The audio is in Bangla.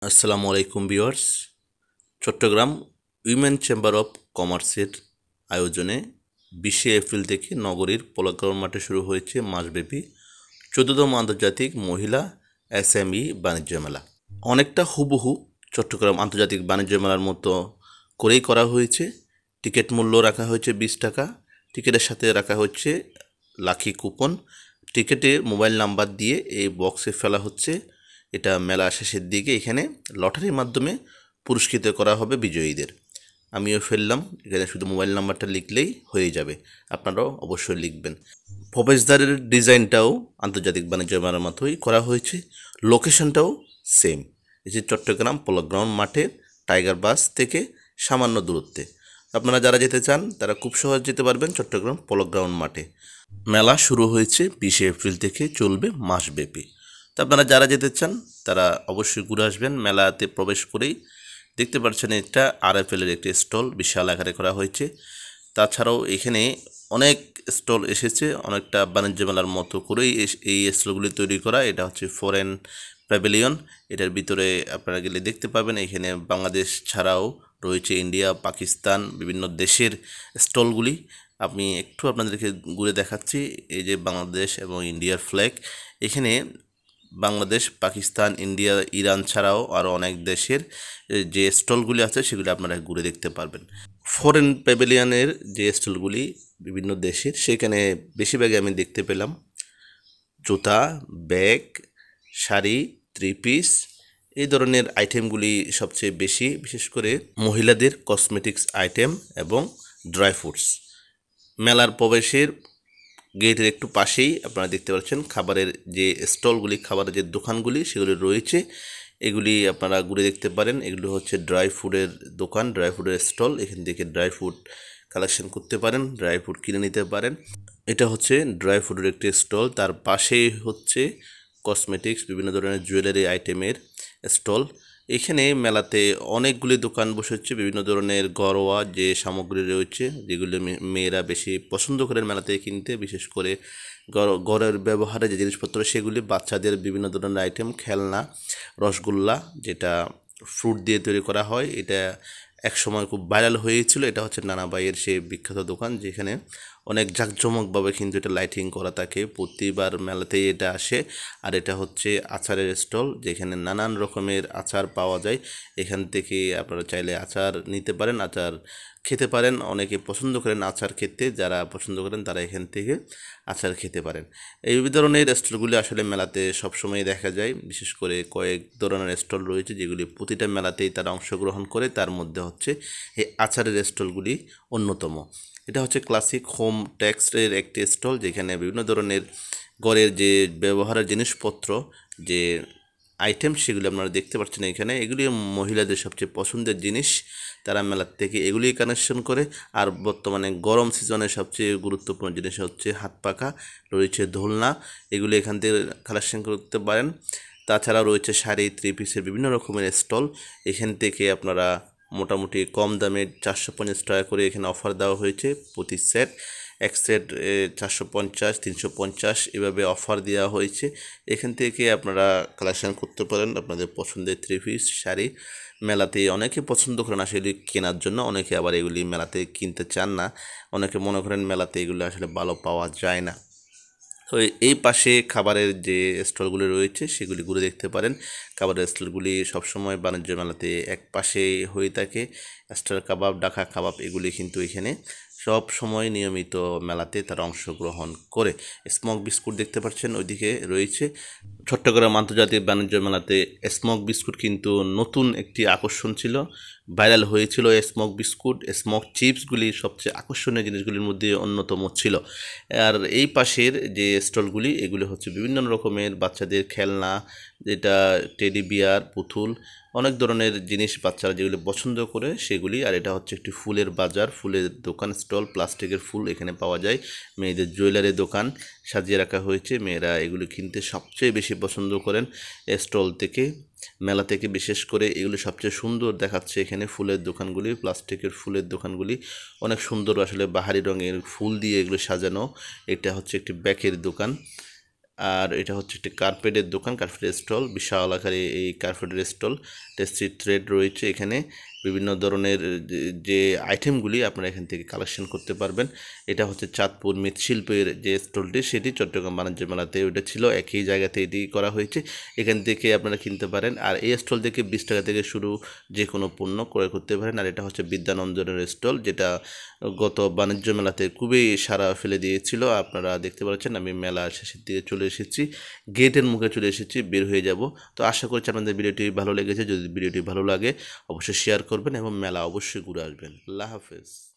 আসসালামু আলাইকুম viewers. Chattogram Women Chamber of কমার্সের আয়োজনে 20শে এপ্রিল থেকে নগরীর পলাগ্রাউন্ড মাঠে শুরু হয়েছে মাসব্যাপী 14তম আন্তর্জাতিক মহিলা এসএমই বাণিজ্য মেলা। অনেকটা হুবহু চট্টগ্রাম আন্তর্জাতিক বাণিজ্য মেলার মতো করেই করা হয়েছে। টিকিট মূল্য রাখা হয়েছে 20 টাকা। টিকিটের সাথে রাখা হচ্ছে লাকি কুপন। টিকিটে মোবাইল নাম্বার দিয়ে এই বক্সে ফেলা হচ্ছে। এটা মেলা শেষের দিকে এখানে লটারির মাধ্যমে পুরস্কৃত করা হবে বিজয়ীদের। আমিও ফেললাম, এখানে শুধু মোবাইল নাম্বারটা লিখলেই হয়ে যাবে। আপনারাও অবশ্যই লিখবেন। প্রবেশদ্বারের ডিজাইনটাও আন্তর্জাতিক বাণিজ্য মেলার মতোই করা হয়েছে। লোকেশনটাও সেম, এই যে চট্টগ্রাম পোলোগ্রাউন্ড মাঠের টাইগার বাস থেকে সামান্য দূরত্বে। আপনারা যারা যেতে চান তারা খুব সহজ যেতে পারবেন চট্টগ্রাম পোলোগ্রাউন্ড মাঠে। মেলা শুরু হয়েছে 20শে এপ্রিল থেকে, চলবে মাসব্যাপী। তো আপনারা যারা যেতে চান তারা অবশ্যই ঘুরে আসবেন। মেলাতে প্রবেশ করেই দেখতে পাচ্ছেন এটা আরএফএলের একটি স্টল বিশাল আকারে করা হয়েছে। তাছাড়াও এখানে অনেক স্টল এসেছে, অনেকটা বাণিজ্য মেলার মতো করেই এই স্টলগুলি তৈরি করা। এটা হচ্ছে ফরেন প্যাভিলিয়ন। এটার ভিতরে আপনারা গেলে দেখতে পাবেন এখানে বাংলাদেশ ছাড়াও রয়েছে ইন্ডিয়া, পাকিস্তান, বিভিন্ন দেশের স্টলগুলি। আমি একটু আপনাদেরকে ঘুরে দেখাচ্ছি। এই যে বাংলাদেশ এবং ইন্ডিয়ার ফ্ল্যাগ। এখানে বাংলাদেশ, পাকিস্তান, ইন্ডিয়া, ইরান ছাড়াও আরও অনেক দেশের যে স্টলগুলি আছে সেগুলি আপনারা ঘুরে দেখতে পারবেন। ফরেন প্যাভিলিয়নের যে স্টলগুলি বিভিন্ন দেশের, সেখানে বেশিরভাগই আমি দেখতে পেলাম জুতা, ব্যাগ, শাড়ি, থ্রি পিস, এই ধরনের আইটেমগুলি সবচেয়ে বেশি, বিশেষ করে মহিলাদের কসমেটিক্স আইটেম এবং ড্রাই ফ্রুটস। মেলার প্রবেশের গেটের একটু পাশেই আপনারা দেখতে পাচ্ছেন খাবারের যে স্টলগুলি, খাবারের যে দোকানগুলি সেগুলি রয়েছে। এগুলি আপনারা ঘুরে দেখতে পারেন। এগুলো হচ্ছে ড্রাই ফ্রুটের দোকান, ড্রাই ফ্রুটের স্টল। এখান থেকে ড্রাই ফ্রুট কালেকশন করতে পারেন, ড্রাই ফ্রুট কিনে নিতে পারেন। এটা হচ্ছে ড্রাই ফ্রুটের একটি স্টল। তার পাশেই হচ্ছে কসমেটিক্স, বিভিন্ন ধরনের জুয়েলারি আইটেমের স্টল। এখানে মেলাতে অনেকগুলি দোকান বসেছে, বিভিন্ন ধরনের ঘরোয়া যে সামগ্রী রয়েছে যেগুলো মেয়েরা বেশি পছন্দ করেন মেলাতে কিনতে, বিশেষ করে ঘরের ব্যবহারে যে জিনিসপত্র সেগুলি, বাচ্চাদের বিভিন্ন ধরনের আইটেম, খেলনা, রসগোল্লা যেটা ফ্রুট দিয়ে তৈরি করা হয়, এটা এক সময় খুব ভাইরাল হয়েছিল। এটা হচ্ছে নানাবাইয়ের সেই বিখ্যাত দোকান, যেখানে অনেক জাঁকজমকভাবে কিন্তু এটা লাইটিং করা থাকে। প্রতিবার মেলাতেই এটা আসে। আর এটা হচ্ছে আচারের স্টল, যেখানে নানান রকমের আচার পাওয়া যায়। এখান থেকে আপনারা চাইলে আচার নিতে পারেন, আচার খেতে পারেন। অনেকে পছন্দ করেন আচার খেতে, যারা পছন্দ করেন তারা এখান থেকে আচার খেতে পারেন। এই ধরনের স্টলগুলি আসলে মেলাতে সবসময় দেখা যায়। বিশেষ করে কয়েক ধরনের স্টল রয়েছে যেগুলি প্রতিটা মেলাতেই তারা অংশগ্রহণ করে। তার মধ্যে হচ্ছে এই আচারের স্টলগুলি অন্যতম। এটা হচ্ছে ক্লাসিক হোম টেক্সটের একটি স্টল, যেখানে বিভিন্ন ধরনের ঘরের যে ব্যবহারের জিনিসপত্র, যে আইটেম, সেগুলি আপনারা দেখতে পাচ্ছেন এখানে। এগুলি মহিলাদের সবচেয়ে পছন্দের জিনিস, তারা মেলার থেকে এগুলি কানেকশন করে। আর বর্তমানে গরম সিজনে সবচেয়ে গুরুত্বপূর্ণ জিনিস হচ্ছে হাত পাখা, রয়েছে দোলনা, এগুলি এখান থেকে কালেকশন করতে পারেন। তাছাড়া রয়েছে শাড়ি, থ্রি পিসের বিভিন্ন রকমের স্টল। এখান থেকে আপনারা মোটামুটি কম দামে 450 টাকা করে এখানে অফার দেওয়া হয়েছে প্রতি সেট। এক সেট 450, 350 এভাবে অফার দেওয়া হয়েছে। এখান থেকে আপনারা কালেকশন করতে পারেন আপনাদের পছন্দের থ্রি পিস, শাড়ি। মেলাতে অনেকে পছন্দ করেন আসলে কেনার জন্য, অনেকে আবার এগুলি মেলাতে কিনতে চান না। অনেকে মনে করেন মেলাতে এগুলো আসলে ভালো পাওয়া যায় না। তো এই পাশে খাবারের যে স্টলগুলি রয়েছে সেগুলি ঘুরে দেখতে পারেন। খাবারের স্টলগুলি সবসময় বাণিজ্য মেলাতে এক পাশে হয়ে থাকে। স্টার কাবাব, ঢাকা কাবাব, এগুলি কিন্তু এখানে সব সময় নিয়মিত মেলাতে তারা অংশগ্রহণ করে। স্মোক বিস্কুট দেখতে পাচ্ছেন ওইদিকে রয়েছে। চট্টগ্রাম আন্তর্জাতিক বাণিজ্য মেলাতে স্মোক বিস্কুট কিন্তু নতুন একটি আকর্ষণ ছিল, ভাইরাল হয়েছিল। স্মোক বিস্কুট, স্মোক চিপসগুলি সবচেয়ে আকর্ষণীয় জিনিসগুলির মধ্যে অন্যতম ছিল। আর এই পাশের যে স্টলগুলি, এগুলি হচ্ছে বিভিন্ন রকমের বাচ্চাদের খেলনা, যেটা টেডি বিয়ার, পুতুল, অনেক ধরনের জিনিস বাচ্চারা যেগুলি পছন্দ করে সেগুলি। আর এটা হচ্ছে একটি ফুলের বাজার, ফুলের দোকান স্টল, প্লাস্টিকের ফুল এখানে পাওয়া যায়। মেয়েদের জুয়েলারি দোকান সাজিয়ে রাখা হয়েছে, মেয়েরা এগুলি কিনতে সবচেয়ে বেশি পছন্দ করেন স্টল থেকে, মেলা থেকে। বিশেষ করে এগুলি সবচেয়ে সুন্দর দেখাচ্ছে এখানে ফুলের দোকানগুলি, প্লাস্টিকের ফুলের দোকানগুলি অনেক সুন্দর, আসলে বাহারি রঙের ফুল দিয়ে এগুলো সাজানো। এটা হচ্ছে একটি ব্যাগের দোকান। আর এটা হচ্ছে একটি কার্পেটের দোকান, কার্পেটের স্টল, বিশাল আকারে এই কার্পেটের স্টল। টেস্টি থ্রেড রয়েছে এখানে, বিভিন্ন ধরনের যে আইটেমগুলি আপনারা এখান থেকে কালেকশন করতে পারবেন। এটা হচ্ছে চাঁদপুর মৃৎশিল্পের যে স্টলটি, সেটি চট্টগ্রাম বাণিজ্য মেলাতে ওইটা ছিল, একই জায়গাতে এটি করা হয়েছে, এখান থেকে আপনারা কিনতে পারেন। আর এই স্টল থেকে 20 টাকা থেকে শুরু যে কোনো পণ্য ক্রয় করতে পারেন। আর এটা হচ্ছে বিদ্যানন্দনের স্টল, যেটা গত বাণিজ্য মেলাতে খুবই সাড়া ফেলে দিয়েছিল। আপনারা দেখতে পাচ্ছেন আমি মেলা শেষের দিকে চলে এসেছি, গেটের মুখে চলে এসেছি, বের হয়ে যাব। তো আশা করছি আপনাদের ভিডিওটি ভালো লেগেছে। যদি ভিডিওটি ভালো লাগে অবশ্যই শেয়ার করবেন এবং মেলা অবশ্যই ঘুরে আসবেন। আল্লাহ হাফেজ।